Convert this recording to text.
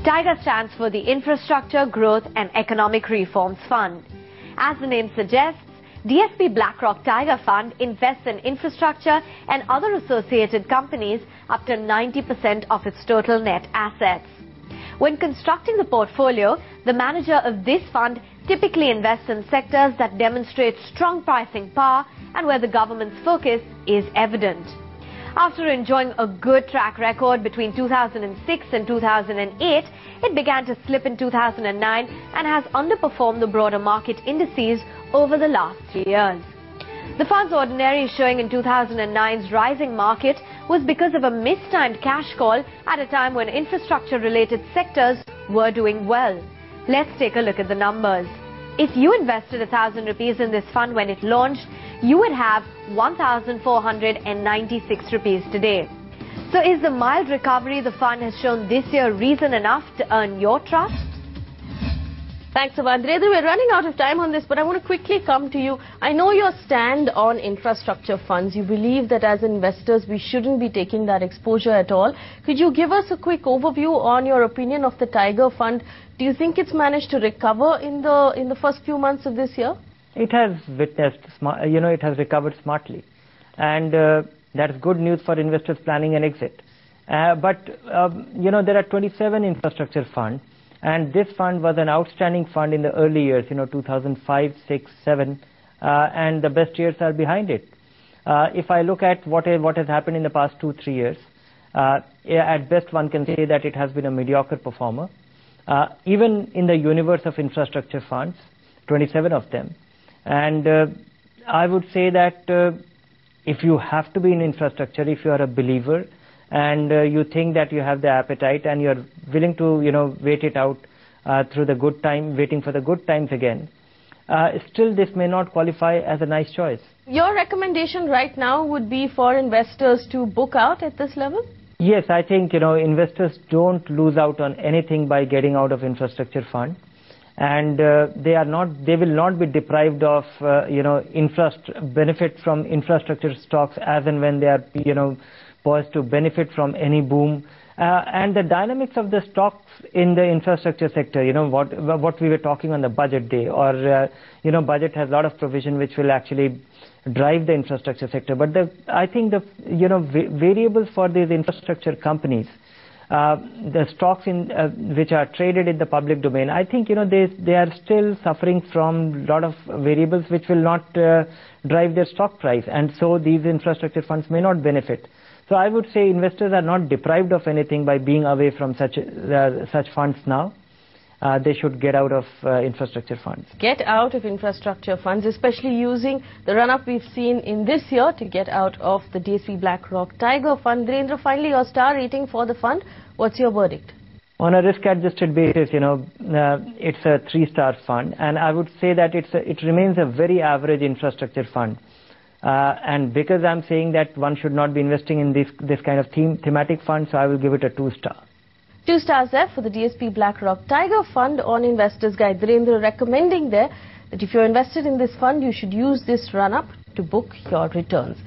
T.I.G.E.R stands for the Infrastructure, Growth and Economic Reforms Fund. As the name suggests, DSP BlackRock T.I.G.E.R Fund invests in infrastructure and other associated companies up to 90% of its total net assets. When constructing the portfolio, the manager of this fund typically invests in sectors that demonstrate strong pricing power and where the government's focus is evident. After enjoying a good track record between 2006 and 2008, it began to slip in 2009 and has underperformed the broader market indices over the last 3 years. The fund's ordinary showing in 2009's rising market was because of a mistimed cash call at a time when infrastructure-related sectors were doing well. Let's take a look at the numbers. If you invested 1,000 rupees in this fund when it launched, you would have 1,496 rupees today. So is the mild recovery the fund has shown this year reason enough to earn your trust? Thanks, Dhirendra. We're running out of time on this, but I want to quickly come to you. I know your stand on infrastructure funds. You believe that as investors, we shouldn't be taking that exposure at all. Could you give us a quick overview on your opinion of the T.I.G.E.R fund? Do you think it's managed to recover in the first few months of this year? It has witnessed, it has recovered smartly, and that's good news for investors planning an exit. But there are 27 infrastructure funds, and this fund was an outstanding fund in the early years, 2005, 6, 7, and the best years are behind it. If I look at what has happened in the past 2-3 years, at best one can say that it has been a mediocre performer. Even in the universe of infrastructure funds, 27 of them. And I would say that if you have to be in infrastructure, if you are a believer and you think that you have the appetite and you're willing to, wait it out through the good time, waiting for the good times again, still this may not qualify as a nice choice. Your recommendation right now would be for investors to book out at this level? Yes, I think, investors don't lose out on anything by getting out of infrastructure fund. And they will not be deprived of, benefit from infrastructure stocks as and when they are, poised to benefit from any boom. And the dynamics of the stocks in the infrastructure sector, what we were talking on the budget day, or, budget has a lot of provision which will actually drive the infrastructure sector. But I think the, variables for these infrastructure companies, the stocks which are traded in the public domain, I think they are still suffering from a lot of variables which will not drive their stock price, and so these infrastructure funds may not benefit. So I would say investors are not deprived of anything by being away from such funds now. They should get out of infrastructure funds. Get out of infrastructure funds, especially using the run-up we've seen in this year to get out of the DSP BlackRock T.I.G.E.R fund. Dhirendra, finally, your star rating for the fund. What's your verdict? On a risk-adjusted basis, it's a 3-star fund, and I would say that it remains a very average infrastructure fund. And because I'm saying that one should not be investing in this kind of thematic fund, so I will give it a 2-star. 2 stars there for the DSP BlackRock T.I.G.E.R fund on Investors Guide. Dhirendra recommending there that if you're invested in this fund, you should use this run-up to book your returns.